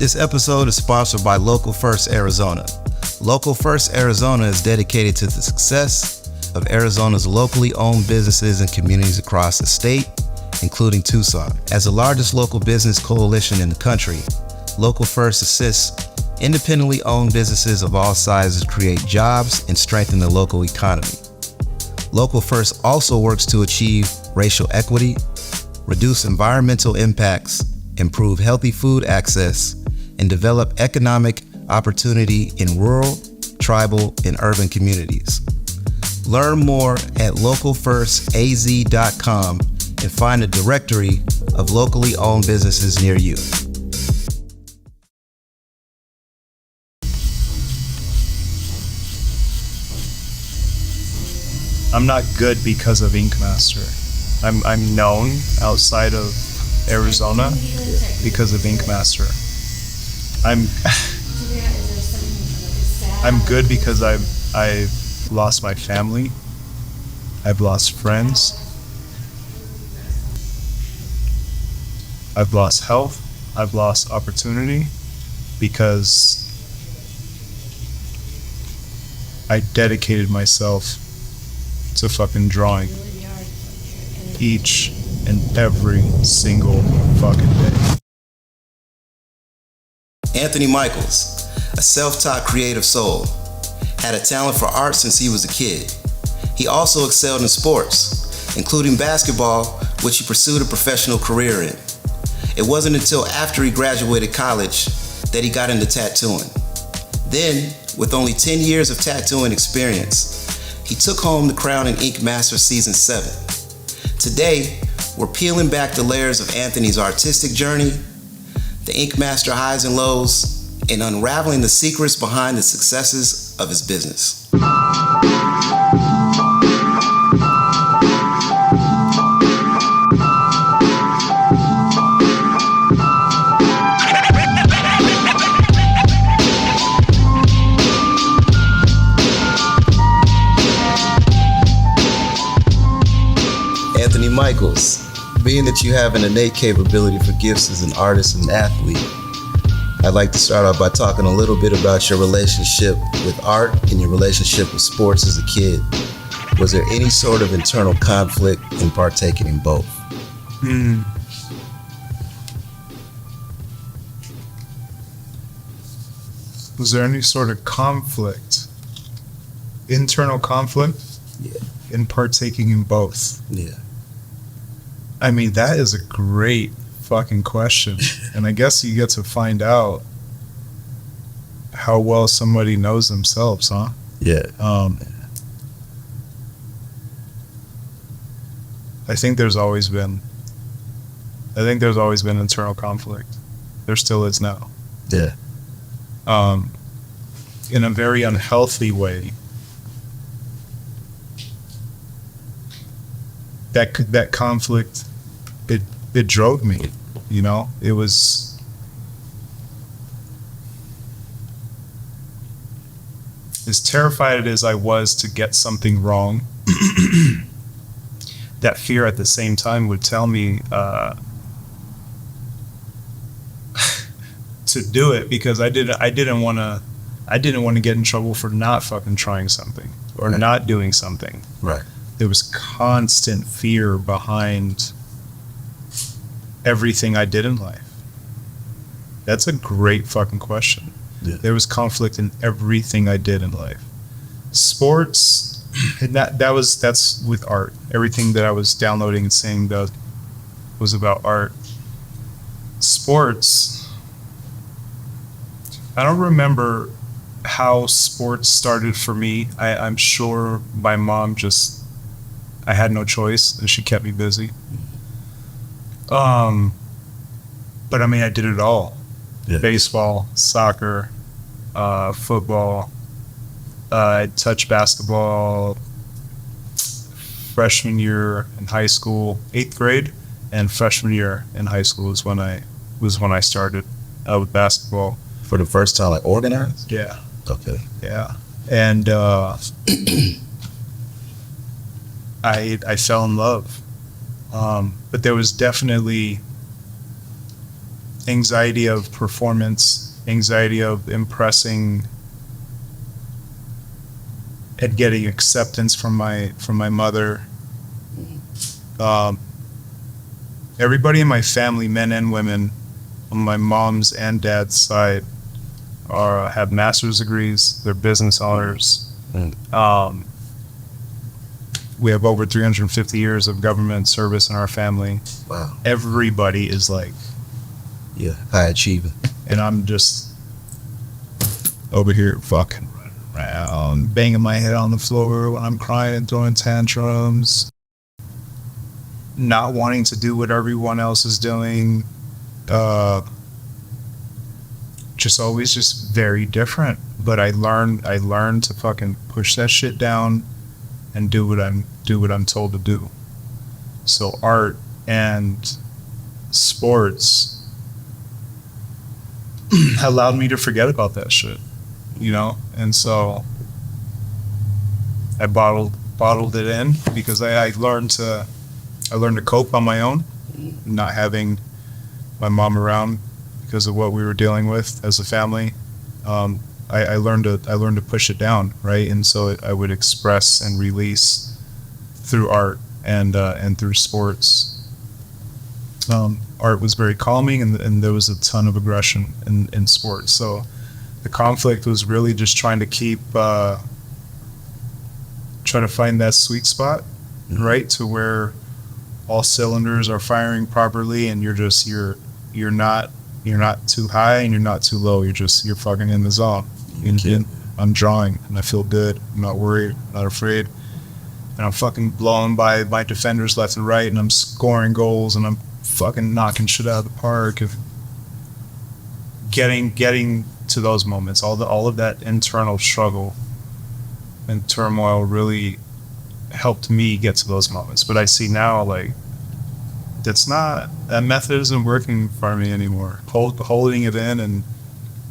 This episode is sponsored by Local First Arizona. Local First Arizona is dedicated to the success of Arizona's locally owned businesses and communities across the state, including Tucson. As the largest local business coalition in the country, Local First assists independently owned businesses of all sizes create jobs and strengthen the local economy. Local First also works to achieve racial equity, reduce environmental impacts, improve healthy food access, and develop economic opportunity in rural, tribal, and urban communities. Learn more at localfirstaz.com and find a directory of locally owned businesses near you. I'm not good because of Inkmaster. I'm known outside of Arizona because of Inkmaster. I'm good because I've lost my family. I've lost friends. I've lost health. I've lost opportunity because I dedicated myself to fucking drawing each and every single fucking day. Anthony Michaels, a self-taught creative soul, had a talent for art since he was a kid. He also excelled in sports, including basketball, which he pursued a professional career in. It wasn't until after he graduated college that he got into tattooing. Then, with only 10 years of tattooing experience, he took home the crown in Inkmaster Season 7. Today, we're peeling back the layers of Anthony's artistic journey, the Inkmaster highs and lows, and unraveling the secrets behind the successes of his business. Anthony Michaels, being that you have an innate capability for gifts as an artist and athlete, I'd like to start off by talking a little bit about your relationship with art and your relationship with sports as a kid. Was there any sort of internal conflict in partaking in both? Was there any sort of conflict? Internal conflict? Yeah. In partaking in both? Yeah. I mean, that is a great fucking question. And I guess you get to find out how well somebody knows themselves, huh? Yeah. I think there's always been internal conflict. There still is now. Yeah. In a very unhealthy way. That conflict, it drove me, you know? It was, as terrified as I was to get something wrong, that fear at the same time would tell me to do it, because I didn't want to get in trouble for not fucking trying something or not doing something. Right. There was constant fear behind everything I did in life. That's a great fucking question. Yeah. There was conflict in everything I did in life. Sports, and that's with art. Everything that I was downloading and seeing that was about art. Sports, I don't remember how sports started for me. I'm sure my mom I had no choice, and she kept me busy. But I mean, I did it all. Yeah. Baseball, soccer, football. I touched basketball freshman year in high school, 8th grade, and freshman year in high school was when I started with basketball. For the first time, like organized? Yeah. Okay. Yeah. And I fell in love. But there was definitely anxiety of performance, anxiety of impressing and getting acceptance from my mother. Everybody in my family, men and women, on my mom's and dad's side, have master's degrees. They're business owners. We have over 350 years of government service in our family. Wow. Everybody is like, yeah, high achieving. And I'm just over here fucking running around, banging my head on the floor when I'm crying and throwing tantrums, not wanting to do what everyone else is doing. Just always just very different. But I learned to fucking push that shit down and do what I'm told to do. So art and sports allowed me to forget about that shit, you know? And so I bottled it in because I learned to cope on my own, not having my mom around because of what we were dealing with as a family. I learned to push it down, right? And so I would express and release through art and through sports. Art was very calming, and there was a ton of aggression in sports. So the conflict was really just trying to find that sweet spot, right, to where all cylinders are firing properly, and you're not too high and you're not too low. You're fucking in the zone. I'm drawing and I feel good. I'm not worried, not afraid. And I'm fucking blowing by my defenders left and right, and I'm scoring goals, and I'm fucking knocking shit out of the park. Of getting to those moments, all of that internal struggle and turmoil really helped me get to those moments. But I see now, like, that method isn't working for me anymore. Holding it in and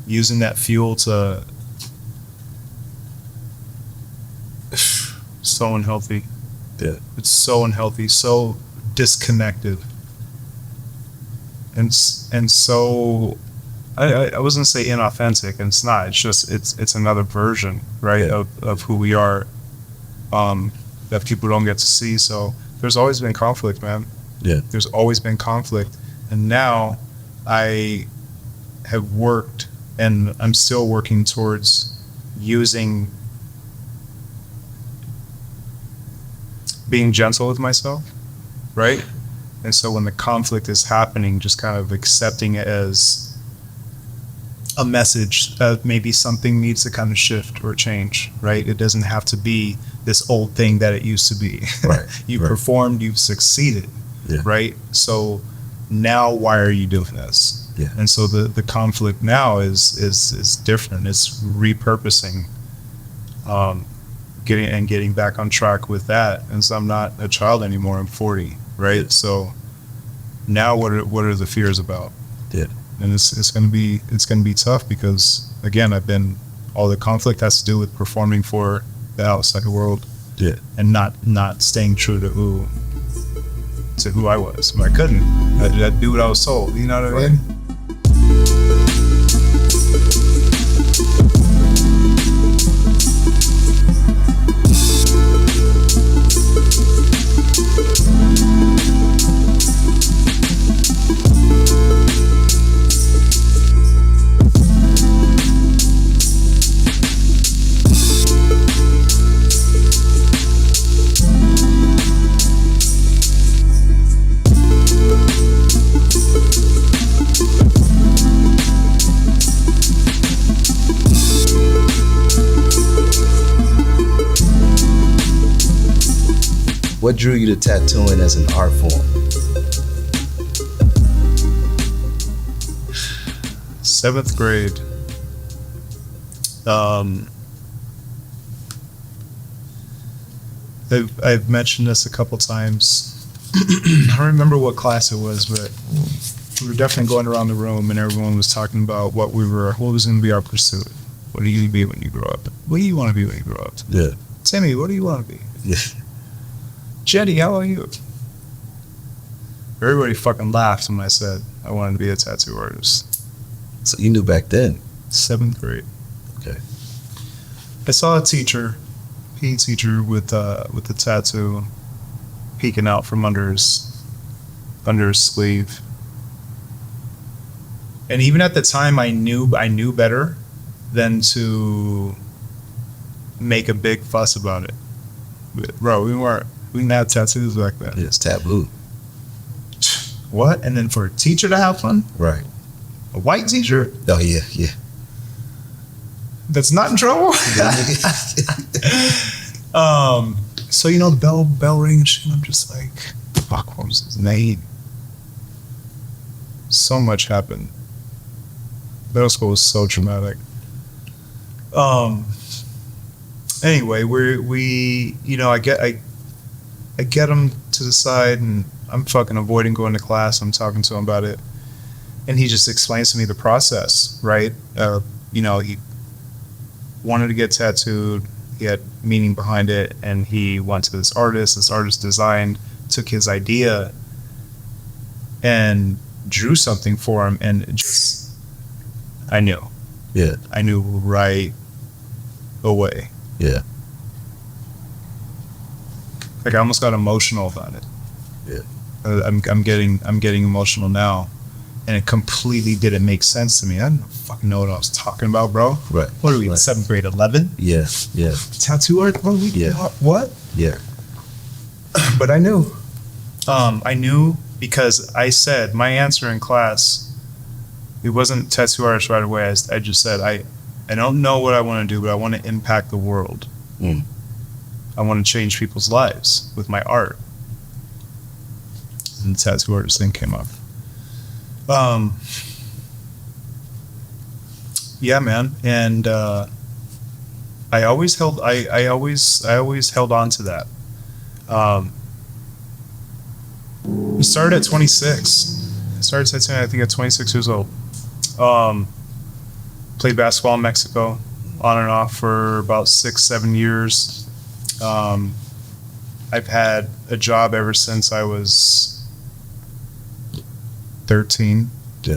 using that fuel to so unhealthy. Yeah. It's so unhealthy, so disconnected. And so I wasn't say inauthentic, and it's not. It's just it's another version, right, of who we are, that people don't get to see. So there's always been conflict, man. Yeah. There's always been conflict. And now I have worked, and I'm still working towards being gentle with myself, right? And so when the conflict is happening, just kind of accepting it as a message that maybe something needs to kind of shift or change, right? It doesn't have to be this old thing that it used to be. Right. You performed, you've succeeded, right? So now why are you doing this? Yeah. And so the conflict now is different. It's repurposing, getting back on track with that. And so I'm not a child anymore. I'm 40, right? Yeah. So now what are the fears about? Yeah. And it's gonna be tough because, again, all the conflict has to do with performing for the outside world, and not staying true to who I was. But I couldn't. I'd do what I was told. You know what I mean? What drew you to tattooing as an art form? 7th grade. I've mentioned this a couple times. I don't remember what class it was, but we were definitely going around the room, and everyone was talking about what was going to be our pursuit. What are you going to be when you grow up? What do you want to be when you grow up? Yeah. Timmy, what do you want to be? Yeah. Jetty, how are you? Everybody fucking laughed when I said I wanted to be a tattoo artist. So you knew back then? 7th grade. Okay. I saw a teacher, PE teacher with a tattoo peeking out from under his sleeve. And even at the time, I knew better than to make a big fuss about it. But, bro, we didn't have tattoos back then. It's taboo. What? And then for a teacher to have fun? Right. A white teacher? Oh, yeah. That's not in trouble? So, you know, the bell ring and shit, I'm just like, fuck, what was his name? So much happened. Middle school was so traumatic. Anyway, we you know, I get him to the side, and I'm fucking avoiding going to class. I'm talking to him about it, and he just explains to me the process, right? You know, he wanted to get tattooed. He had meaning behind it, and he went to this artist. This artist designed, took his idea, and drew something for him, and just I knew. Yeah. I knew right away. Yeah. Like I almost got emotional about it. Yeah. I'm getting emotional now, and it completely didn't make sense to me. I didn't fucking know what I was talking about, bro. Right. What are we in Right. 7th grade? 11? Yeah. Tattoo art? Yeah. What? Yeah. But I knew. I knew because I said my answer in class. It wasn't tattoo artist right away. I just said I don't know what I want to do, but I want to impact the world. Mm. I want to change people's lives with my art. And the tattoo artist thing came up. Yeah, man, and I always held on to that. We started at 26. I started tattooing, I think, at 26 years old. Played basketball in Mexico, on and off for about 6-7 years. I've had a job ever since I was 13. Yeah.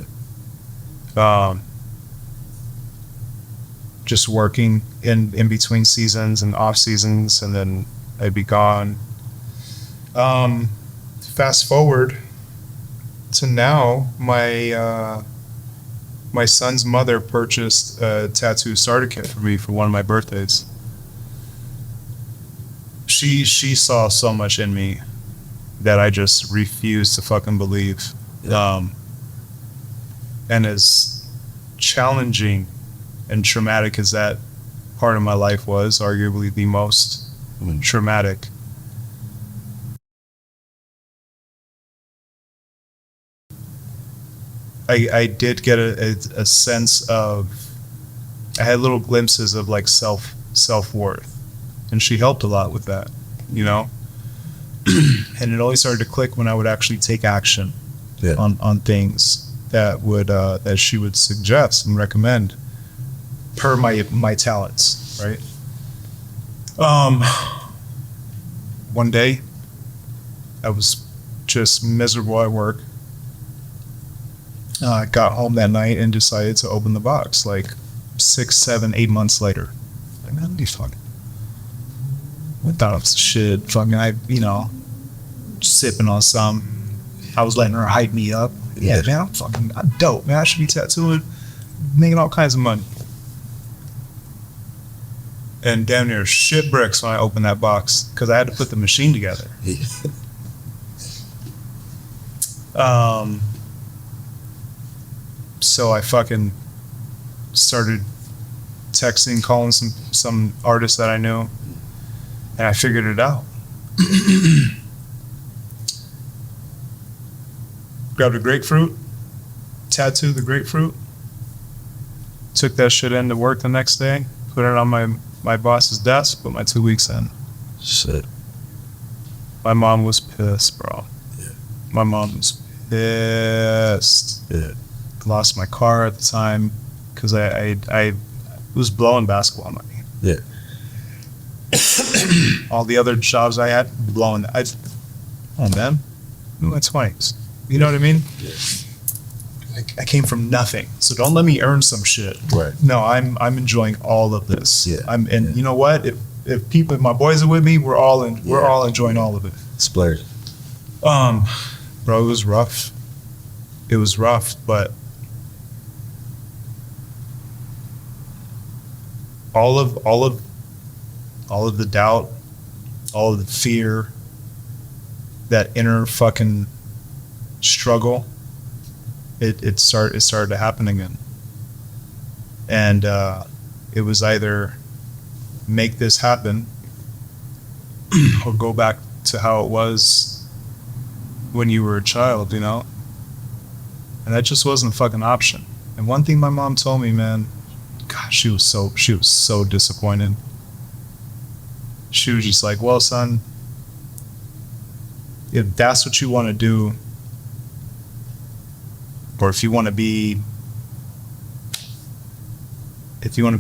Just working in between seasons and off seasons, and then I'd be gone. Fast forward to now, my son's mother purchased a tattoo starter kit for me for one of my birthdays. She saw so much in me that I just refused to fucking believe. Yeah. And as challenging and traumatic as that part of my life was, arguably the most traumatic, I did get a sense of, I had little glimpses of like self-worth, and she helped a lot with that, you know. And it only started to click when I would actually take action on things that would that she would suggest and recommend per my talents, right? One day I was just miserable at work. I got home that night and decided to open the box like 6, 7, 8 months later. Like, man, these fucking, I thought I was shit. Fucking, sipping on some. I was letting her hype me up. Yeah, man, I'm dope, man. I should be tattooing, making all kinds of money. And damn near shit bricks when I opened that box because I had to put the machine together. So I fucking started texting, calling some artists that I knew, and I figured it out. Grabbed a grapefruit, tattooed the grapefruit, took that shit into work the next day, put it on my boss's desk, put my 2 weeks in. Shit. My mom was pissed, bro. Yeah. My mom was pissed. Yeah. Lost my car at the time because I was blowing basketball money. Yeah. All the other jobs I had, blowing that. Oh, man. In my 20s. You know what I mean? Yeah. I came from nothing, so don't let me earn some shit. Right. No, I'm enjoying all of this. Yeah. You know what? If my boys are with me, we're all enjoying all of it. Splurge. Bro, it was rough. It was rough, but all of the doubt, all of the fear, that inner fucking struggle, it started to happen again. And it was either make this happen or go back to how it was when you were a child, you know? And that just wasn't a fucking option. And one thing my mom told me, man, God, she was so disappointed. She was just like, well, son, if that's what you want to do, or if you want to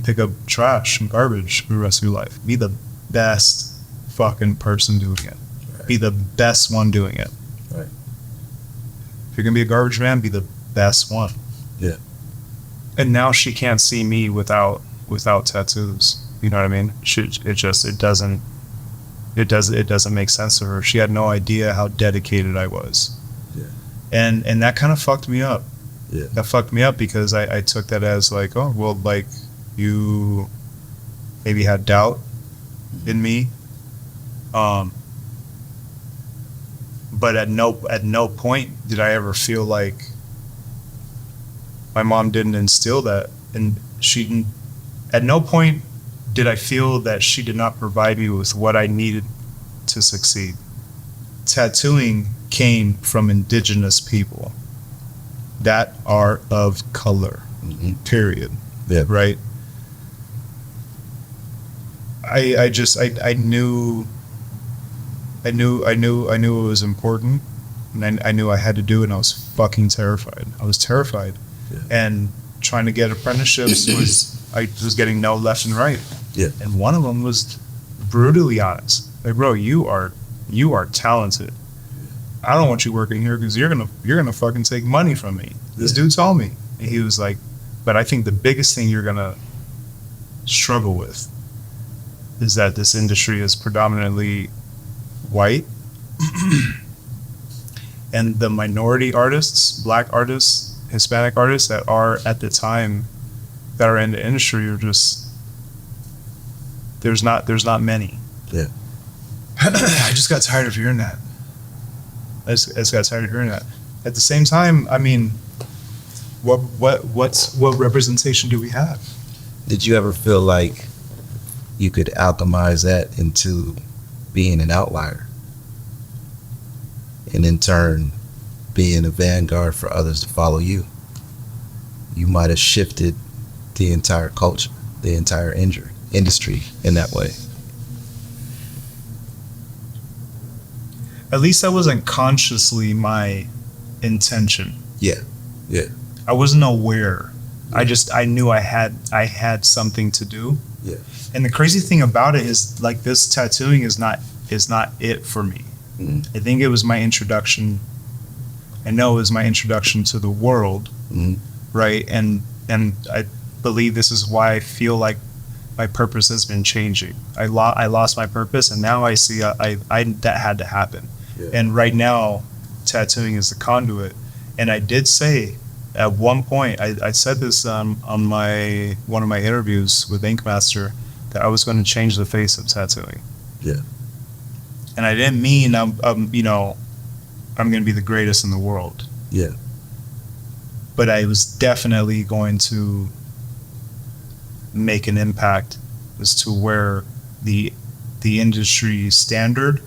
pick up trash and garbage for the rest of your life, be the best fucking person doing it. Right. Be the best one doing it. Right. If you're gonna be a garbage man, be the best one. Yeah. And now she can't see me without tattoos. You know what I mean? It doesn't make sense to her. She had no idea how dedicated I was. Yeah. And that kind of fucked me up. Yeah. That fucked me up because I took that as like, oh, well, like you maybe had doubt in me. But at no point did I ever feel like my mom didn't instill that, and she didn't. At no point did I feel that she did not provide me with what I needed to succeed. Tattooing came from indigenous people that are of color. Mm-hmm. Period. Yeah. Right. I knew it was important, and I knew I had to do it, and I was fucking terrified. I was terrified. Yeah. And trying to get apprenticeships I was getting no left and right. Yeah. And one of them was brutally honest. Like, bro, you are talented. I don't want you working here because you're gonna fucking take money from me. This dude told me. And he was like, but I think the biggest thing you're gonna struggle with is that this industry is predominantly white. And the minority artists, black artists, Hispanic artists that are at the time that are in the industry are just there's not many. Yeah. I just got tired of hearing that. I just got tired of hearing that. At the same time, I mean, what representation do we have? Did you ever feel like you could alchemize that into being an outlier, and in turn being a vanguard for others to follow you? You might have shifted the entire culture, the entire industry in that way. At least that wasn't consciously my intention. Yeah. Yeah. I wasn't aware. I knew I had something to do. Yeah. And the crazy thing about it is, like, this tattooing is not it for me. Mm-hmm. I think it was my introduction. I know it was my introduction to the world, Mm-hmm. right? And I believe this is why I feel like my purpose has been changing. I lost my purpose, and now I see that had to happen. Yeah. And right now, tattooing is the conduit. And I did say at one point, I said this on one of my interviews with Inkmaster, that I was going to change the face of tattooing. Yeah. And I didn't mean I'm going to be the greatest in the world. Yeah. But I was definitely going to make an impact as to where the industry standard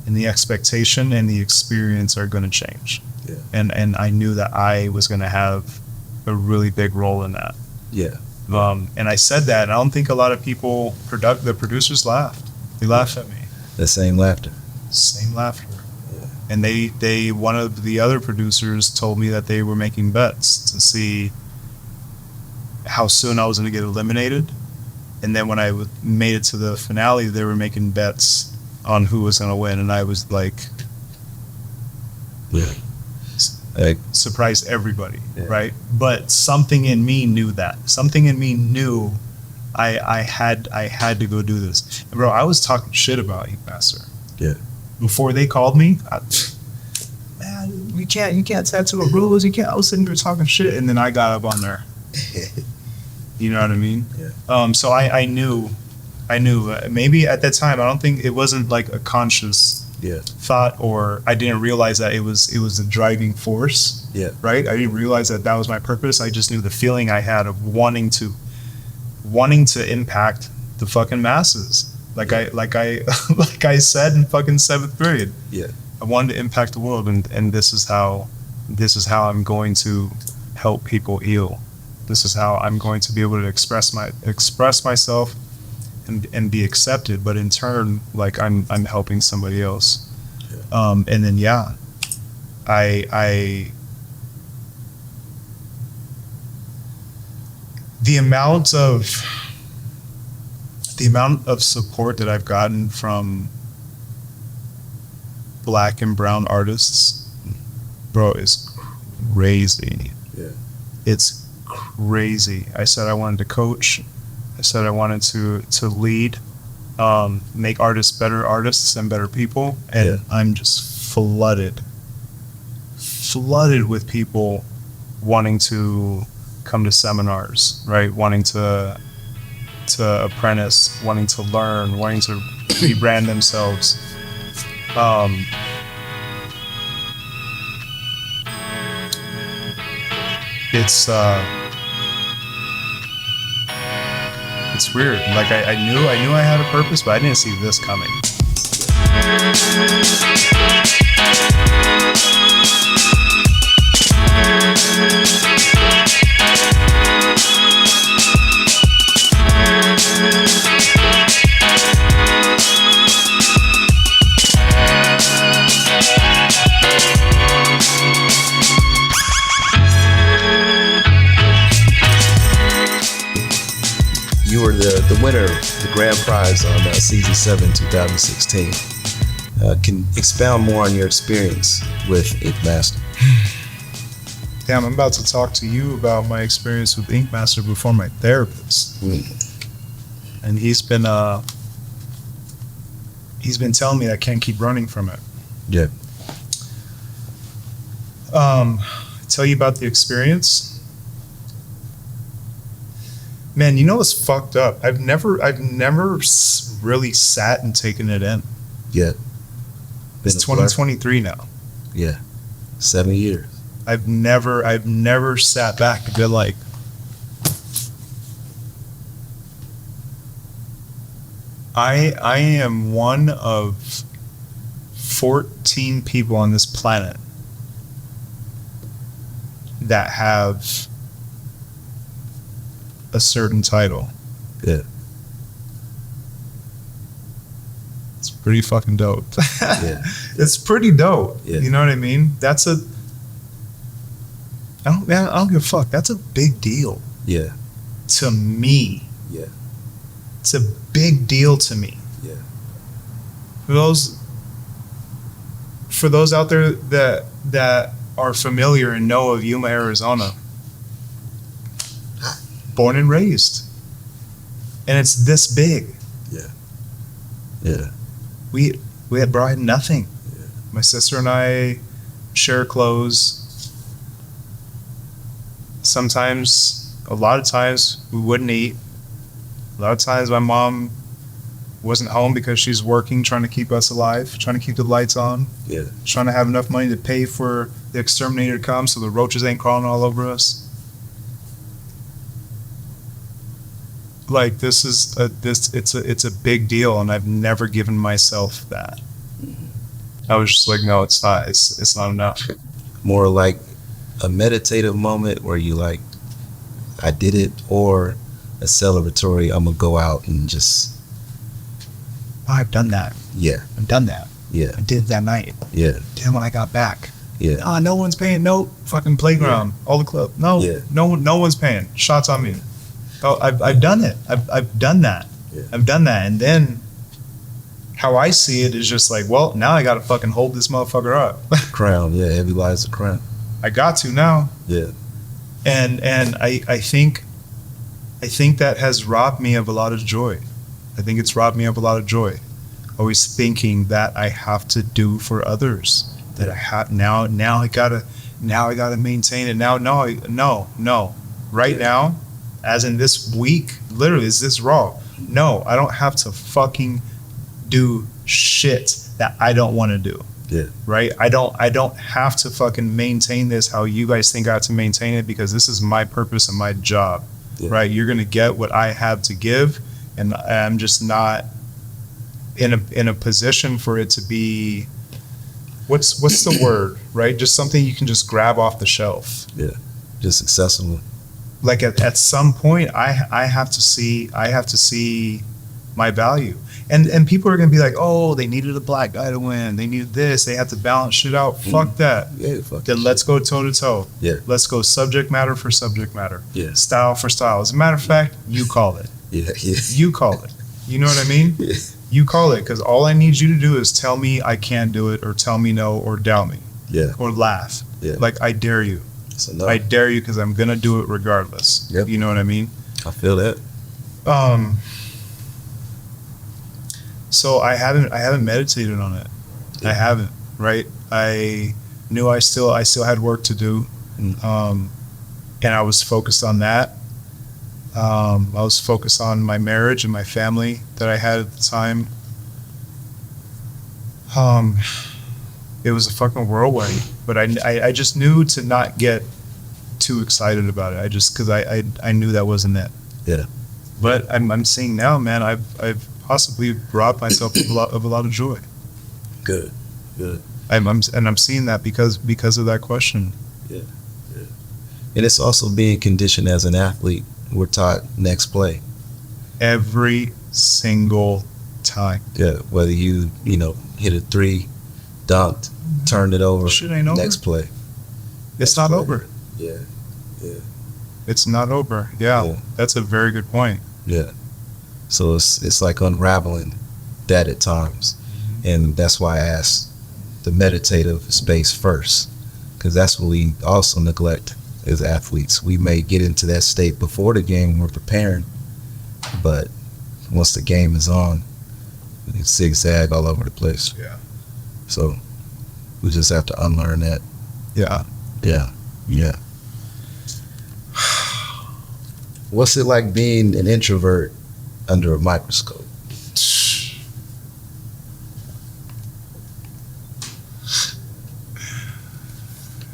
and the expectation and the experience are going to change. Yeah. And I knew that I was going to have a really big role in that. Yeah. And I said that, and I don't think a lot of people, the producers laughed. They laughed at me. The same laughter. Same laughter. Yeah. And they one of the other producers told me that they were making bets to see how soon I was going to get eliminated. And then when I made it to the finale, they were making bets on who was going to win. And I was like, Yeah. surprised everybody, right? But something in me knew that. Something in me knew I had to go do this. And bro, I was talking shit about Inkmaster. Yeah. Before they called me, man, you can't tattoo a rose. You can't. I was sitting there talking shit, and then I got up on there. You know what I mean? Yeah. So I knew. Maybe at that time, I don't think it wasn't like a conscious thought, or I didn't realize that it was the driving force. Yeah. Right. I didn't realize that was my purpose. I just knew the feeling I had of wanting to impact the fucking masses. Like I said in fucking 7th grade. Yeah. I wanted to impact the world, and this is how I'm going to help people heal. This is how I'm going to be able to express myself and be accepted, but in turn, like I'm helping somebody else. Yeah. And then I the amount of support that I've gotten from Black and brown artists, bro, is crazy. Yeah. It's crazy. I said I wanted to coach. I said I wanted to lead, make artists better artists and better people. And I'm just flooded with people wanting to come to seminars, right? Wanting to apprentice, wanting to learn, wanting to rebrand themselves. It's weird. Like I knew I had a purpose, but I didn't see this coming. You were the winner of the grand prize on season 7, 2016. Can expound more on your experience with Inkmaster? Damn, I'm about to talk to you about my experience with Inkmaster before my therapist. And he's been telling me I can't keep running from it. Yeah. Tell you about the experience. Man, you know what's fucked up? I've never really sat and taken it in. Yeah. It's 2023 now. Yeah. 7 years. I've never sat back and been like, I am one of 14 people on this planet that have a certain title. Yeah. It's pretty fucking dope. Yeah. It's pretty dope. Yeah. You know what I mean? I don't give a fuck. That's a big deal. Yeah. To me. Yeah. It's a big deal to me. Yeah. For those out there that are familiar and know of Yuma, Arizona, born and raised, and it's this big. Yeah. Yeah. We had brought nothing. Yeah. My sister and I share clothes. Sometimes, a lot of times, we wouldn't eat. A lot of times, my mom wasn't home because she's working, trying to keep us alive, trying to keep the lights on, trying to have enough money to pay for the exterminator to come so the roaches ain't crawling all over us. Like, it's a big deal, and I've never given myself that. I was just like, no, it's not. It's not enough. More like a meditative moment where you like, I did it, or a celebratory, I'm gonna go out and just. Oh, I've done that. Yeah. I've done that. Yeah. I did it that night. Yeah. Then when I got back. Yeah. Oh, no one's paying. No fucking playground. Yeah. All the club. No. Yeah. No one's paying. Shots on me. Oh, I've done it. I've done that. Yeah. I've done that. And then how I see it is just like, well, now I got to fucking hold this motherfucker up. Crown. Yeah. Everybody's a crown. I got to now. Yeah. And I think that has robbed me of a lot of joy. I think it's robbed me of a lot of joy. Always thinking that I have to do for others. That I have now I gotta maintain it. No. Right now, as in this week, literally, is this raw? No, I don't have to fucking do shit that I don't want to do. Yeah. Right? I don't have to fucking maintain this how you guys think I have to maintain it, because this is my purpose and my job. Yeah. Right? You're gonna get what I have to give, and I'm just not in a position for it to be what's the word, right? Just something you can just grab off the shelf. Yeah. Just accessible. Like at some point I have to see my value. And people are gonna be like, oh, they needed a black guy to win. They needed this. They have to balance shit out. Fuck that. Yeah, fuck Then let's go toe to toe. Yeah. Let's go subject matter for subject matter. Yeah. Style for style. As a matter of fact, you call it. Yeah. You call it. You know what I mean? Yeah. You call it, because all I need you to do is tell me I can't do it, or tell me no, or doubt me. Yeah. Or laugh. Yeah. Like, I dare you. So no. I dare you, because I'm gonna do it regardless. Yep. You know what I mean? I feel that. So I haven't meditated on it. Yeah. I haven't, right? I knew I still had work to do. And I was focused on that. I was focused on my marriage and my family that I had at the time. It was a fucking whirlwind, but I just knew to not get too excited about it. Because I knew that wasn't it. Yeah. But I'm seeing now, man, I've possibly robbed myself of a lot of joy. Good. I'm seeing that because of that question. Yeah. And it's also being conditioned as an athlete. We're taught next play. Every single time. Yeah. Whether you hit a three, dunked, turned it over. Shit ain't over. Next play. It's not over. Yeah. It's not over. Yeah. That's a very good point. Yeah. So it's like unraveling that at times. And that's why I asked the meditative space first, because that's what we also neglect as athletes. We may get into that state before the game when we're preparing, but once the game is on, it's zigzag all over the place. Yeah. So we just have to unlearn that. Yeah. What's it like being an introvert under a microscope?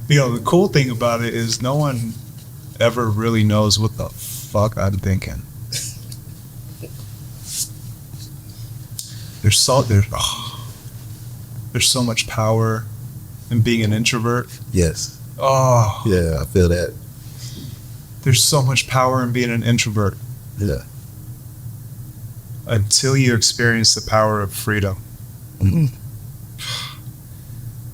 The cool thing about it is no one ever really knows what the fuck I'm thinking. There's so much power in being an introvert. Yes. Oh. Yeah, I feel that. There's so much power in being an introvert. Yeah. Until you experience the power of freedom. Mm-hmm.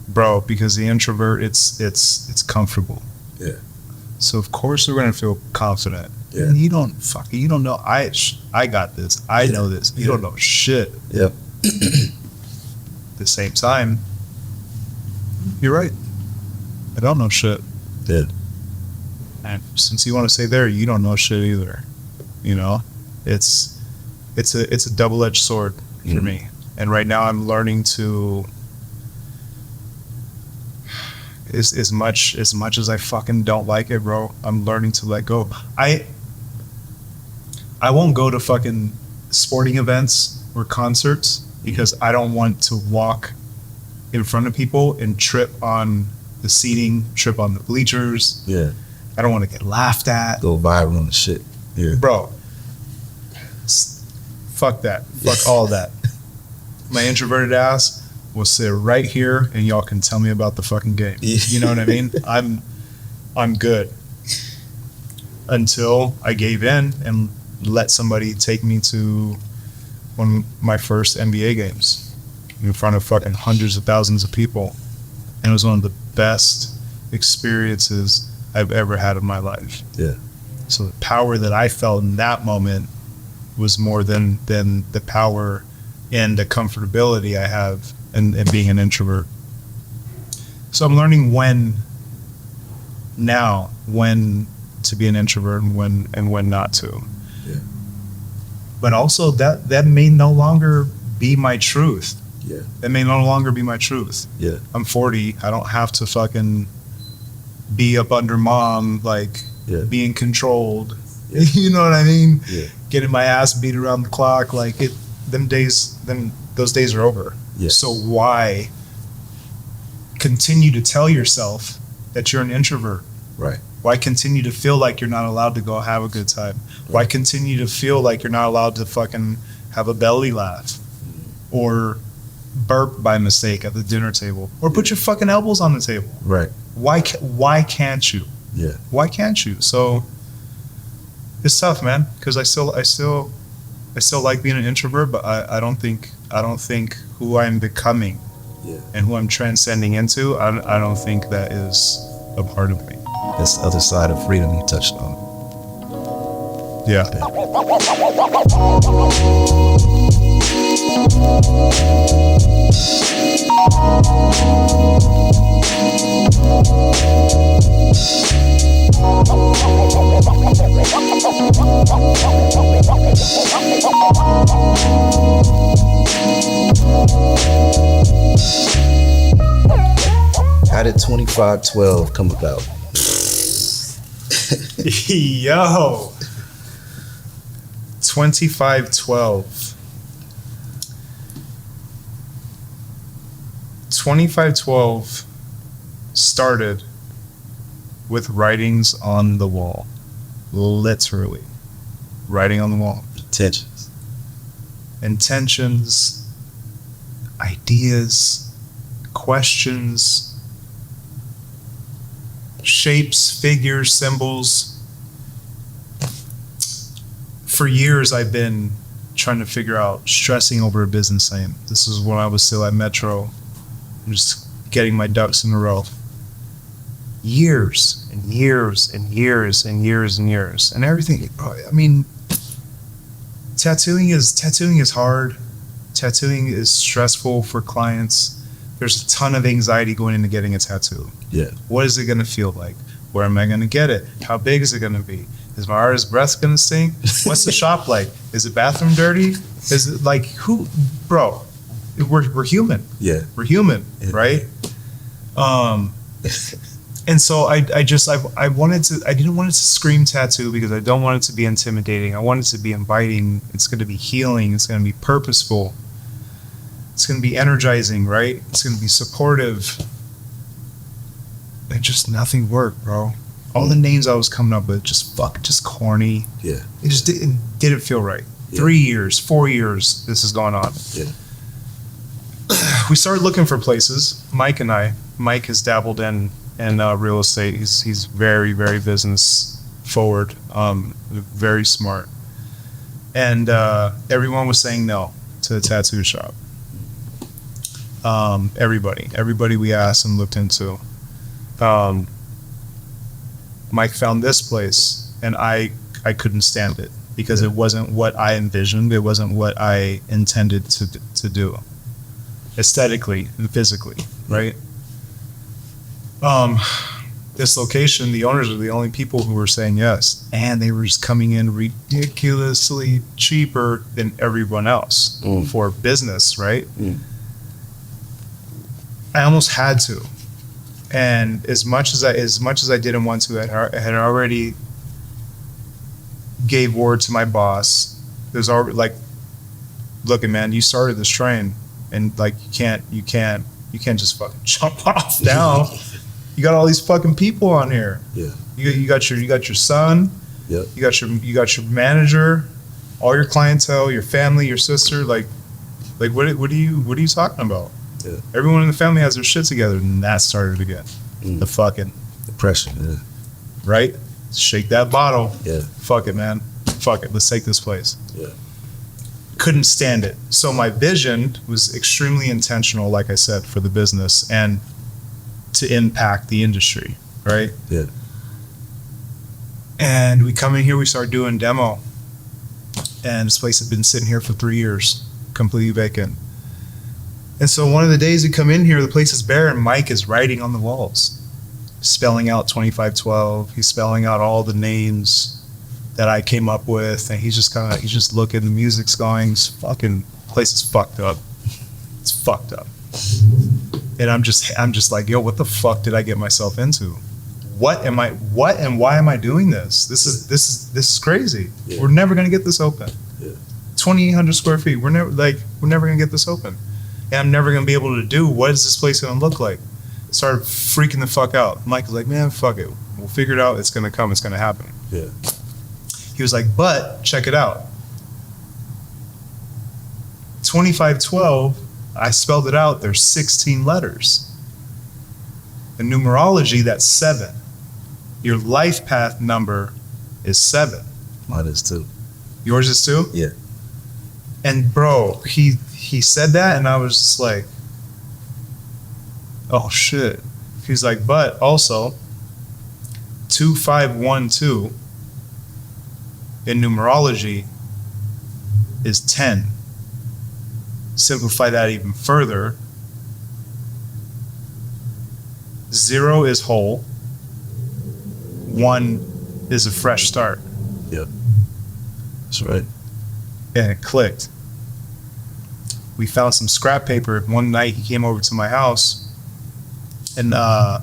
Bro, because the introvert, it's comfortable. Yeah. So of course we're gonna feel confident. Yeah. And you don't know. I got this. I know this. You don't know shit. Yep. At the same time, you're right. I don't know shit. Yeah. And since you want to say there, you don't know shit either. It's a double-edged sword for me. And right now I'm learning to, as much as I fucking don't like it, bro, I'm learning to let go. I won't go to fucking sporting events or concerts because I don't want to walk in front of people and trip on the seating, trip on the bleachers. Yeah. I don't want to get laughed at. Go viral and shit. Yeah. Bro, fuck that. Fuck all that. My introverted ass will sit right here and y'all can tell me about the fucking game. You know what I mean? I'm good. Until I gave in and let somebody take me to one of my first NBA games in front of fucking hundreds of thousands of people. And it was one of the best experiences I've ever had in my life. Yeah. So the power that I felt in that moment was more than the power and the comfortability I have in being an introvert. So I'm learning when now when to be an introvert and when not to. Yeah. But also that may no longer be my truth. Yeah. It may no longer be my truth. Yeah. I'm 40. I don't have to fucking be up under mom, like being controlled. Yeah. You know what I mean? Yeah. Getting my ass beat around the clock. Like those days are over. Yeah. So why continue to tell yourself that you're an introvert? Right. Why continue to feel like you're not allowed to go have a good time? Why continue to feel like you're not allowed to fucking have a belly laugh or burp by mistake at the dinner table or put your fucking elbows on the table? Right. Why can't you? Yeah. Why can't you? So it's tough, man, because I still like being an introvert, but I don't think who I'm becoming and who I'm transcending into, I don't think that is a part of me. That's the other side of freedom you touched on. Yeah. How did 2512 come about? Yo, 2512. 2512 started with writings on the wall. Literally. Writing on the wall. Intentions, ideas, questions, shapes, figures, symbols. For years, I've been trying to figure out, stressing over a business name. This is when I was still at Metro. I'm just getting my ducks in a row. Years and years and years and years and years. And everything, I mean, tattooing is hard. Tattooing is stressful for clients. There's a ton of anxiety going into getting a tattoo. Yeah. What is it going to feel like? Where am I going to get it? How big is it going to be? Is my artist's breath going to stink? What's the shop like? Is the bathroom dirty? Is it like, who, bro? We're human. Yeah. We're human, right? And so I didn't want it to scream tattoo because I don't want it to be intimidating. I want it to be inviting. It's going to be healing. It's going to be purposeful. It's going to be energizing, right? It's going to be supportive. And just nothing worked, bro. All the names I was coming up with, just corny. Yeah. It just didn't feel right. Yeah. 3 years, 4 years, this has gone on. Yeah. We started looking for places. Mike has dabbled in real estate. He's very, very business forward, very smart. And everyone was saying no to the tattoo shop. Everybody we asked and looked into. Mike found this place, and I couldn't stand it because it wasn't what I envisioned. It wasn't what I intended to do, aesthetically and physically, right? This location, the owners are the only people who were saying yes, and they were just coming in ridiculously cheaper than everyone else for business, right? I almost had to. And as much as I didn't want to, I had already gave word to my boss. There's already like, look, man, you started this train, and like you can't just fucking jump off now. You got all these fucking people on here. Yeah. You got your son. Yep. You got your manager, all your clientele, your family, your sister. Like what are you talking about? Yeah. Everyone in the family has their shit together, and that started again. The fucking depression. Yeah. Right? Shake that bottle. Yeah. Fuck it, man. Fuck it. Let's take this place. Yeah. Couldn't stand it. So my vision was extremely intentional, like I said, for the business and to impact the industry, right? Yeah. And we come in here, we start doing demo, and this place had been sitting here for 3 years, completely vacant. And so one of the days we come in here, the place is bare, and Mike is writing on the walls. spelling out 2512. He's spelling out all the names that I came up with, and he's just looking. The music's going. This fucking place is fucked up. It's fucked up. And I'm just like, yo, what the fuck did I get myself into? What and why am I doing this? This is crazy. Yeah. We're never gonna get this open. Yeah. 2,800 square feet. We're never gonna get this open. And I'm never gonna be able to do, what is this place gonna look like? I started freaking the fuck out. Mike was like, man, fuck it. We'll figure it out. It's gonna come. It's gonna happen. Yeah. He was like, but check it out. 2512, I spelled it out. There's 16 letters. In numerology, that's 7. Your life path number is 7. Mine is 2. Yours is 2? Yeah. And bro, he said that, and I was just like, oh shit. He's like, but also 2512 in numerology is 10. Simplify that even further. 0 is whole. 1 is a fresh start. Yep. That's right. And it clicked. We found some scrap paper. One night he came over to my house, and I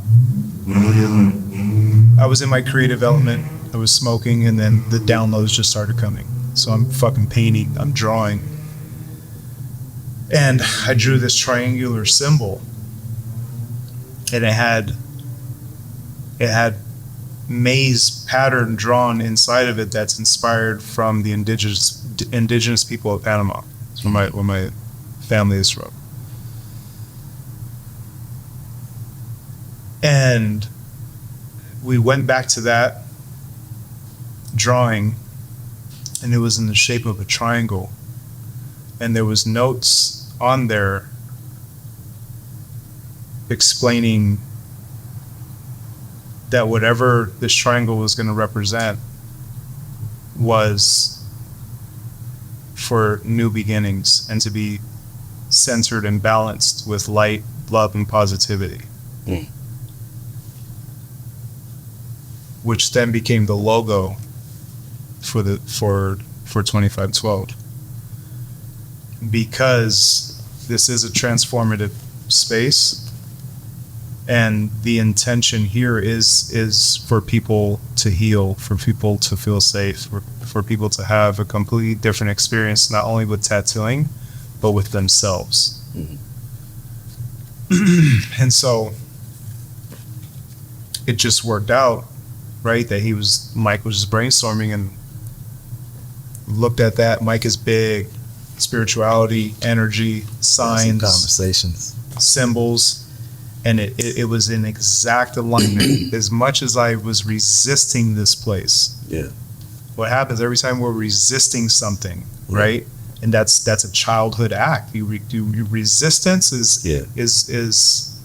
was in my creative element. I was smoking, and then the downloads just started coming. So I'm fucking painting, I'm drawing. And I drew this triangular symbol, and it had maze pattern drawn inside of it that's inspired from the indigenous people of Panama. It's where my family is from. And we went back to that drawing, and it was in the shape of a triangle, and there was notes on there explaining that whatever this triangle was going to represent was for new beginnings and to be centered and balanced with light, love, and positivity. Mm. Which then became the logo for 2512. Because this is a transformative space, and the intention here is for people to heal, for people to feel safe, for people to have a completely different experience, not only with tattooing, but with themselves. Mm-hmm. And so it just worked out, right? That Mike was just brainstorming and looked at that. Mike is big, spirituality, energy, signs, conversations, symbols. And it was in exact alignment. As much as I was resisting this place, yeah. What happens every time we're resisting something, right? And that's a childhood act. Resistance is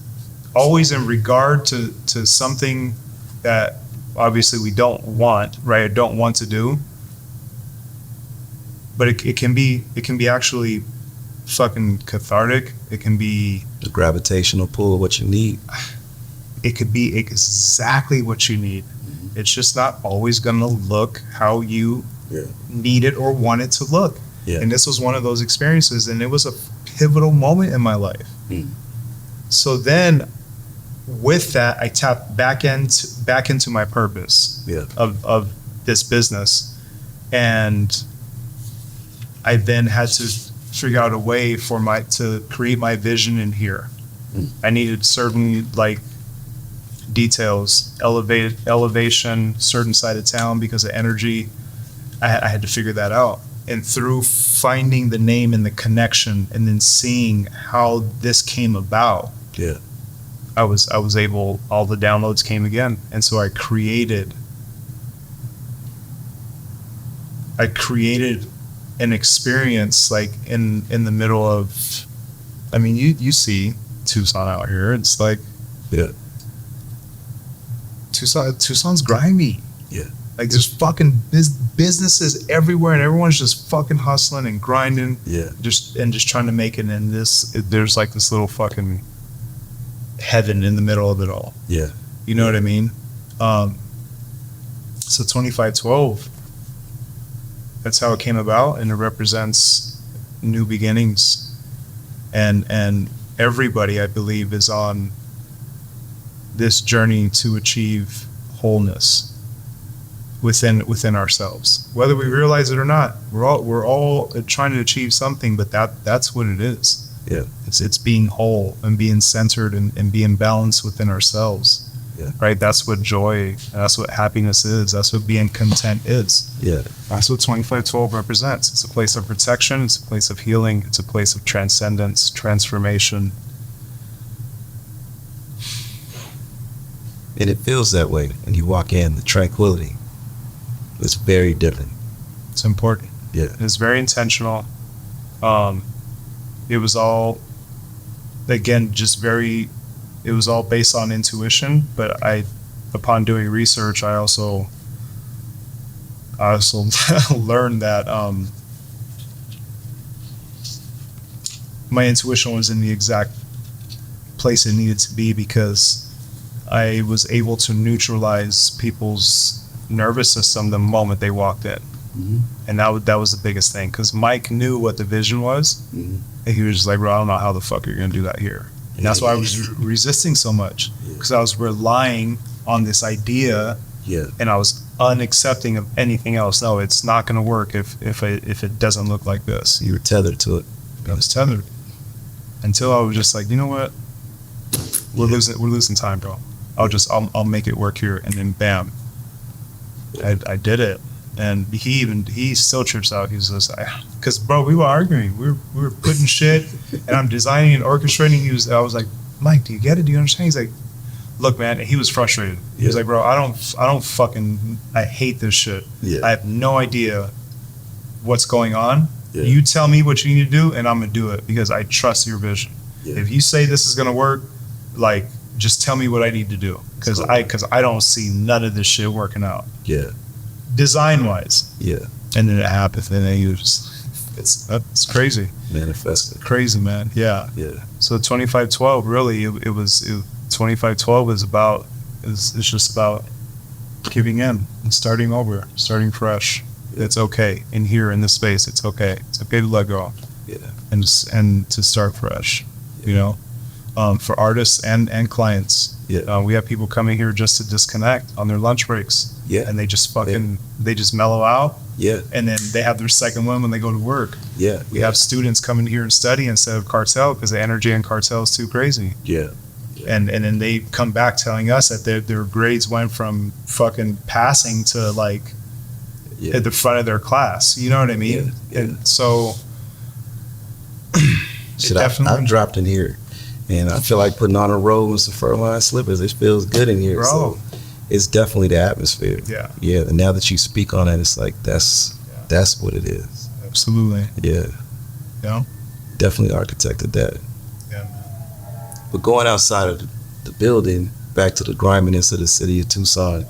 always in regard to something that obviously we don't want, right? Or don't want to do. But it can be actually fucking cathartic. It can be the gravitational pull, what you need. It could be exactly what you need. Mm-hmm. It's just not always gonna look how you need it or want it to look. Yeah. And this was one of those experiences, and it was a pivotal moment in my life. Mm. So then with that, I tapped back into my purpose of this business. And I then had to figure out a way to create my vision in here. Mm. I needed certain details, elevation, certain side of town because of energy. I had to figure that out. And through finding the name and the connection, and then seeing how this came about, I was able. All the downloads came again, and so I created an experience in the middle of, I mean, you see Tucson out here. It's Tucson's grimy. Yeah. There's fucking businesses everywhere, and everyone's just fucking hustling and grinding. Yeah. Just trying to make it. And there's this little fucking heaven in the middle of it all. Yeah. You know what I mean? So 2512, that's how it came about, and it represents new beginnings. And everybody, I believe, is on this journey to achieve wholeness within ourselves, whether we realize it or not. We're all trying to achieve something, but that's what it is. Yeah. It's being whole and being centered and being balanced within ourselves. Yeah. Right. That's what joy. That's what happiness is. That's what being content is. Yeah. That's what 2512 represents. It's a place of protection. It's a place of healing. It's a place of transcendence, transformation. And it feels that way when you walk in. The tranquility is very different. It's important. Yeah. It's very intentional. It was all, again, it was all based on intuition, but upon doing research, I also learned that my intuition was in the exact place it needed to be, because I was able to neutralize people's nervous system the moment they walked in. Mm-hmm. And that was the biggest thing, because Mike knew what the vision was. Mm-hmm. And he was just like, bro, I don't know how the fuck you're going to do that here. And that's why I was resisting so much, because I was relying on this idea, and I was unaccepting of anything else. No, it's not going to work if it doesn't look like this. You were tethered to it. I was tethered until I was just like, you know what? We're losing time, bro. I'll make it work here, and then bam, I did it. And he still trips out. He's just like, because bro, we were arguing, we were putting shit, and I'm designing and orchestrating. I was like, Mike, do you get it? Do you understand? He's like, look, man. And he was frustrated. He was like, bro, I hate this shit. Yeah. I have no idea what's going on. Yeah. You tell me what you need to do, and I'm gonna do it, because I trust your vision. Yeah. If you say this is gonna work, like, just tell me what I need to do, because I don't see none of this shit working out. Yeah. Design wise. Yeah. And then it happened, and then it's crazy. Manifested. Crazy, man. Yeah. Yeah. So 2512, really, it was 2512 is just about giving in and starting over, starting fresh. Yeah. It's okay in here in this space. It's okay. It's okay to let go. Yeah. And to start fresh. Yeah. You know, for artists and clients. Yeah. We have people coming here just to disconnect on their lunch breaks. Yeah. And they just they just mellow out. Yeah. And then they have their second one when they go to work. Yeah. We have students coming here and study instead of cartel, because the energy in cartel is too crazy. Yeah. And then they come back telling us that their grades went from fucking passing to like at the front of their class. You know what I mean? Yeah. And so I've dropped in here, and I feel like putting on a robe and some fur-lined slippers. It feels good in here. Bro. So it's definitely the atmosphere. Yeah. Yeah. And now that you speak on it, it's like that's what it is. Absolutely. Yeah. Yeah. Definitely architected that. Yeah. But going outside of the building, back to the griminess of the city of Tucson,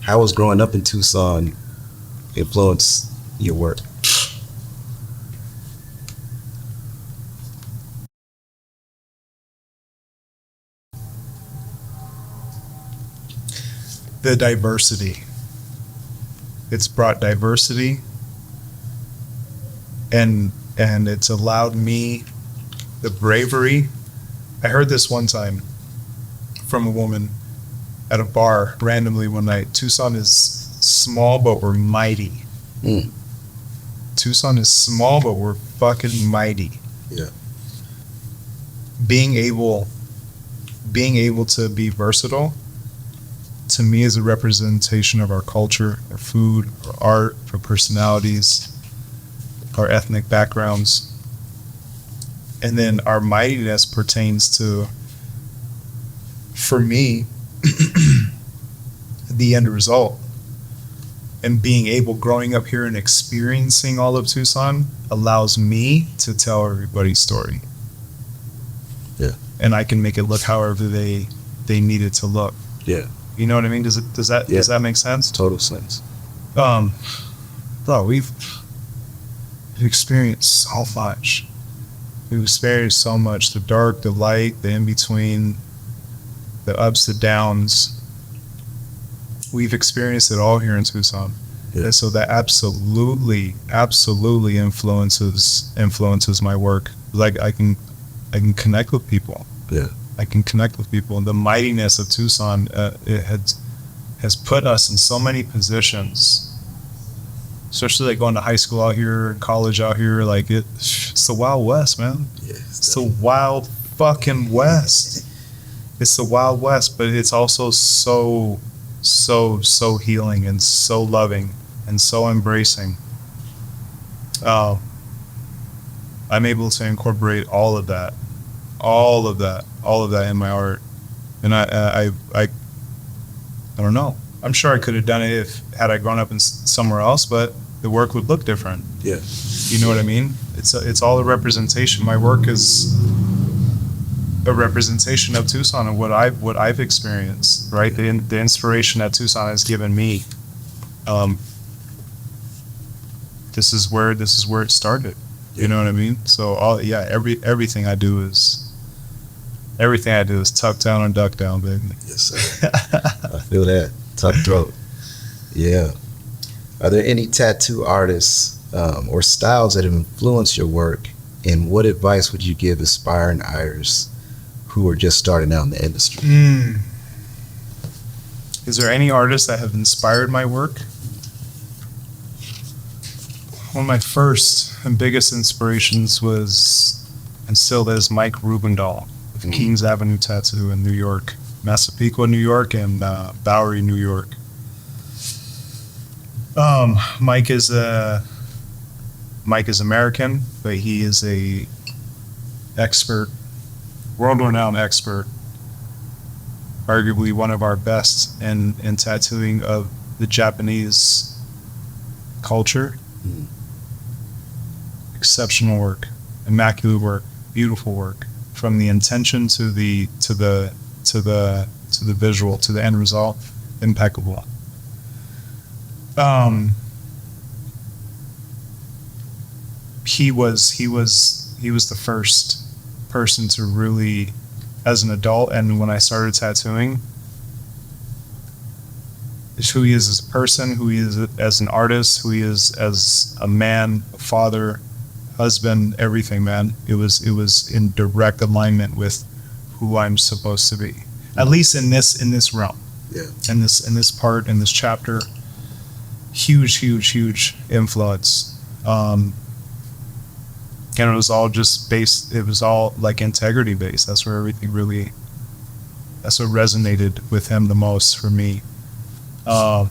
how was growing up in Tucson influence your work? The diversity. It's brought diversity, and it's allowed me the bravery. I heard this one time from a woman at a bar randomly one night. Tucson is small, but we're mighty. Tucson is small, but we're fucking mighty. Yeah. Being able to be versatile, to me, is a representation of our culture, our food, our art, our personalities, our ethnic backgrounds. And then our mightiness pertains to, for me, the end result. And being able, growing up here and experiencing all of Tucson, allows me to tell everybody's story. Yeah. And I can make it look however they need it to look. Yeah. You know what I mean? Does that make sense? Total sense. Bro, we've experienced so much. We've experienced so much. The dark, the light, the in-between. the ups, the downs. We've experienced it all here in Tucson. Yeah. And so that absolutely influences my work. Like I can connect with people. Yeah. I can connect with people. And the mightiness of Tucson, it has put us in so many positions, especially like going to high school out here, college out here. Like it's the Wild West, man. Yeah, It's the Wild fucking West. It's the Wild West, but it's also so healing and so loving and so embracing. I'm able to incorporate all of that in my art, and I don't know. I'm sure I could have done it had I grown up in somewhere else, but the work would look different. Yeah. You know what I mean? It's all a representation. My work is a representation of Tucson and what I've experienced. Right? The inspiration that Tucson has given me. This is where it started. You know what I mean? So everything I do is tuck down and duck down, baby. Yes, sir. I feel that. Tuck throat. Yeah. Are there any tattoo artists or styles that have influenced your work? And what advice would you give aspiring artists who are just starting out in the industry? Is there any artists that have inspired my work? One of my first and biggest inspirations was, and still is, Mike Rubendahl of Kings Avenue Tattoo in New York, Massapequa, New York, and Bowery, New York. Mike is American, but he is a expert, world-renowned expert, arguably one of our best in tattooing of the Japanese culture. Exceptional work, immaculate work, beautiful work, from the intention to the visual, to the end result, impeccable. He was the first person to really, as an adult, and when I started tattooing, is who he is as a person, who he is as an artist, who he is as a man, a father, husband, everything, man. It was in direct alignment with who I'm supposed to be, at least in this realm. Yeah. In this chapter, huge influence. And it was all just based. It was all like integrity based. That's what resonated with him the most for me. As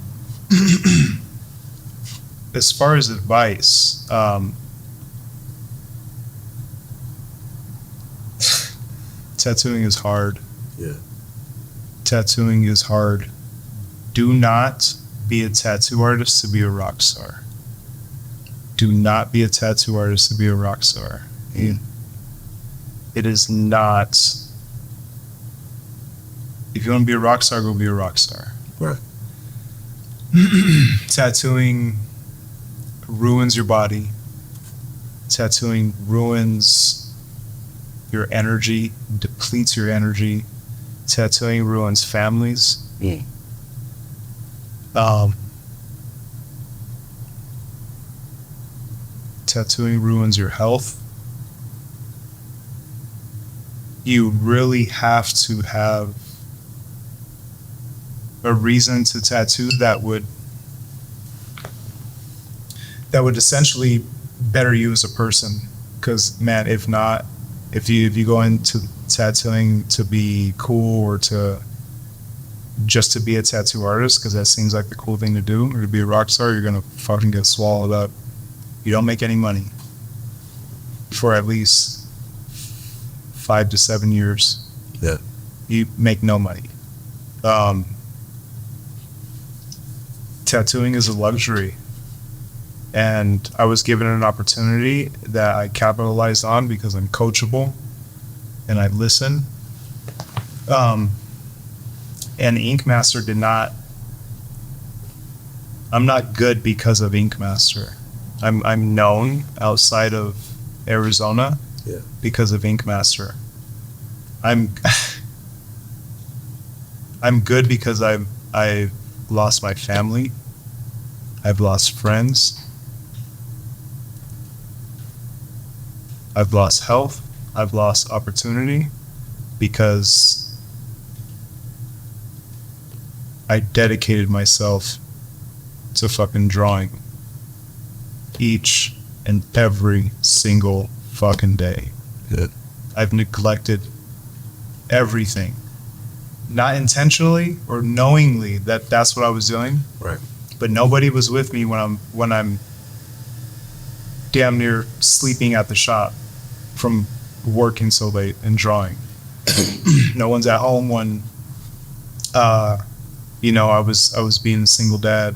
far as advice, tattooing is hard. Yeah. Tattooing is hard. Do not be a tattoo artist to be a rock star. Do not be a tattoo artist to be a rock star. It is not. If you want to be a rock star, go be a rock star. Right. Tattooing ruins your body. Tattooing ruins your energy, depletes your energy. Tattooing ruins families. Tattooing ruins your health. You really have to have a reason to tattoo that would essentially better you as a person. Because, man, if not, if you go into tattooing to be cool or to just to be a tattoo artist, because that seems like the cool thing to do, or to be a rock star, you're gonna fucking get swallowed up. You don't make any money for at least 5 to 7 years. Yeah. You make no money. Tattooing is a luxury. And I was given an opportunity that I capitalized on because I'm coachable and I listen. And Inkmaster did not. I'm not good because of Inkmaster. I'm known outside of Arizona because of Inkmaster. I'm good because I've lost my family. I've lost friends. I've lost health. I've lost opportunity because I dedicated myself to fucking drawing each and every single fucking day. Good. I've neglected everything, not intentionally or knowingly that that's what I was doing. Right. But nobody was with me when I'm damn near sleeping at the shop from working so late and drawing. No one's at home when I was being a single dad,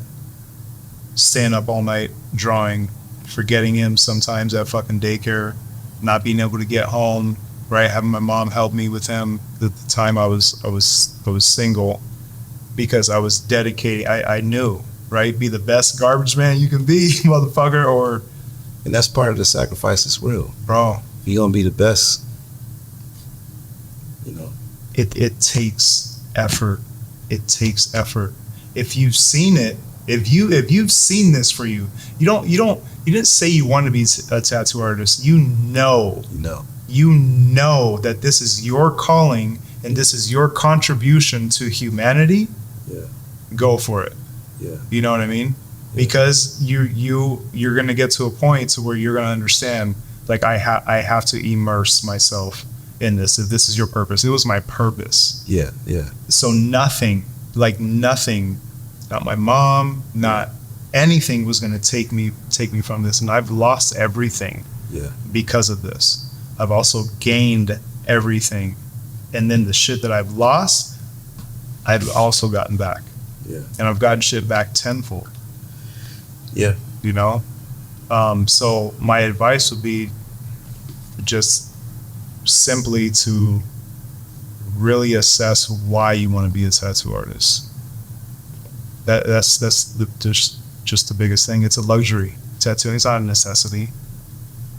staying up all night drawing, forgetting him sometimes at fucking daycare, not being able to get home, right? Having my mom help me with him at the time I was single, because I was dedicated. I knew, right? Be the best garbage man you can be, motherfucker. And that's part of the sacrifice as well. Bro, You're gonna be the best. it takes effort. It takes effort. If you've seen it, if you've seen this for you, you didn't say you want to be a tattoo artist. You know that this is your calling and this is your contribution to humanity. Yeah. Go for it. Yeah. You know what I mean? Because you're gonna get to a point to where you're gonna understand, like, I have to immerse myself in this. If this is your purpose, it was my purpose. Yeah. Yeah. So nothing, not my mom, not anything was gonna take me from this. And I've lost everything. Yeah. Because of this. I've also gained everything, and then the shit that I've lost, I've also gotten back. Yeah. And I've gotten shit back tenfold. Yeah. So my advice would be just simply to really assess why you want to be a tattoo artist. That's just the biggest thing. It's a luxury. Tattooing is not a necessity.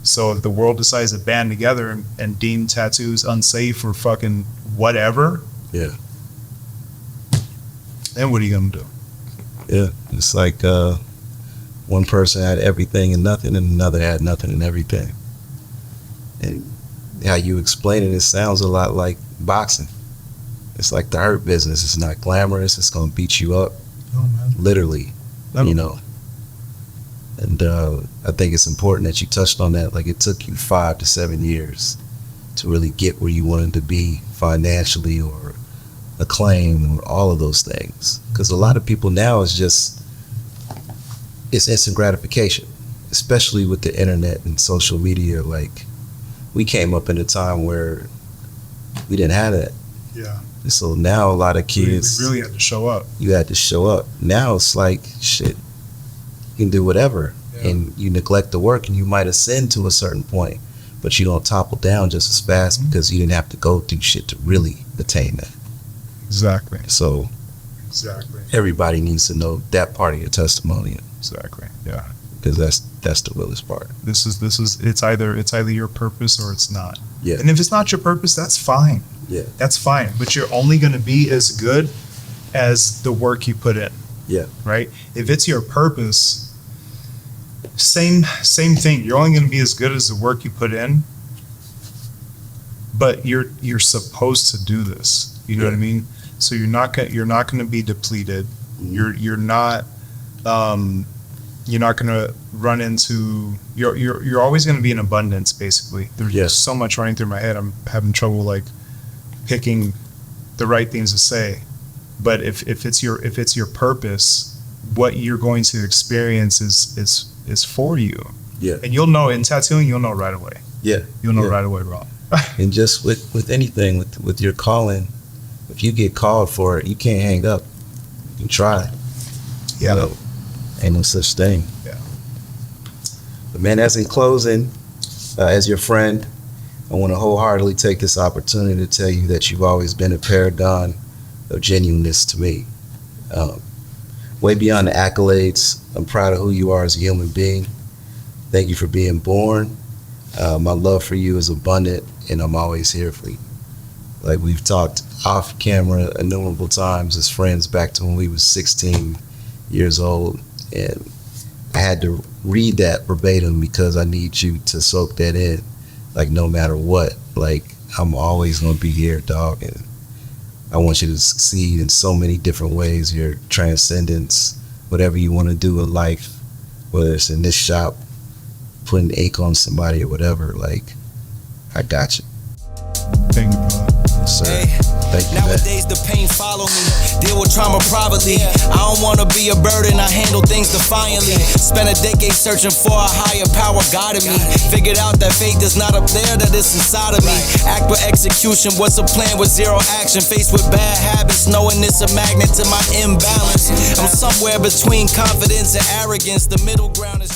So if the world decides to band together and deem tattoos unsafe or fucking whatever, Yeah. then what are you gonna do? Yeah. It's like one person had everything and nothing, and another had nothing and everything. And how you explain it sounds a lot like boxing. It's like the hurt business. It's not glamorous. It's gonna beat you up, literally. And I think it's important that you touched on that. Like, it took you 5 to 7 years to really get where you wanted to be financially or acclaim or all of those things. Because a lot of people now it's instant gratification, especially with the internet and social media. Like, we came up in a time where we didn't have that. Yeah. So now a lot of kids, we really had to show up. You had to show up. Now it's like, shit, you can do whatever. Yeah. And you neglect the work, and you might ascend to a certain point, but you don't topple down just as fast because you didn't have to go through shit to really attain that. Exactly. So everybody needs to know that part of your testimony. Exactly. Yeah. Because that's the realest part. This is it's either your purpose or it's not. Yeah. And if it's not your purpose, that's fine. Yeah. That's fine. But you're only going to be as good as the work you put in. Yeah. Right? If it's your purpose, same thing. You're only going to be as good as the work you put in. But you're supposed to do this. You know what I mean? So you're not going to be depleted. Mm-hmm. You're not going to run into. You're always going to be in abundance. Basically, there's so much running through my head. I'm having trouble like picking the right things to say. But if it's your purpose, what you're going to experience is for you. Yeah. And you'll know in tattooing, you'll know right away. Yeah. You'll know right away, Rob. And just with anything, with your calling, if you get called for it, you can't hang up. You can try. Yeah. You know, ain't no such thing. Yeah. But man, as in closing, as your friend, I want to wholeheartedly take this opportunity to tell you that you've always been a paragon of genuineness to me. Way beyond the accolades, I'm proud of who you are as a human being. Thank you for being born. My love for you is abundant, and I'm always here for you. Like, we've talked off camera innumerable times as friends back to when we was 16 years old, and I had to read that verbatim because I need you to soak that in. Like, no matter what, like, I'm always gonna be here, dog, and I want you to succeed in so many different ways. Your transcendence, whatever you want to do in life, whether it's in this shop, putting ink on somebody or whatever, like, I got you. Thank you, brother. Yes, sir. Hey, thank you, nowadays the pain follow me. Deal with trauma privately. I don't wanna be a burden. I handle things defiantly. Spent a decade searching for a higher power guiding me. Figured out that faith is not up there, that it's inside of me. Act with execution. What's a plan with zero action? Faced with bad habits, knowing it's a magnet to my imbalance. I'm somewhere between confidence and arrogance. The middle ground is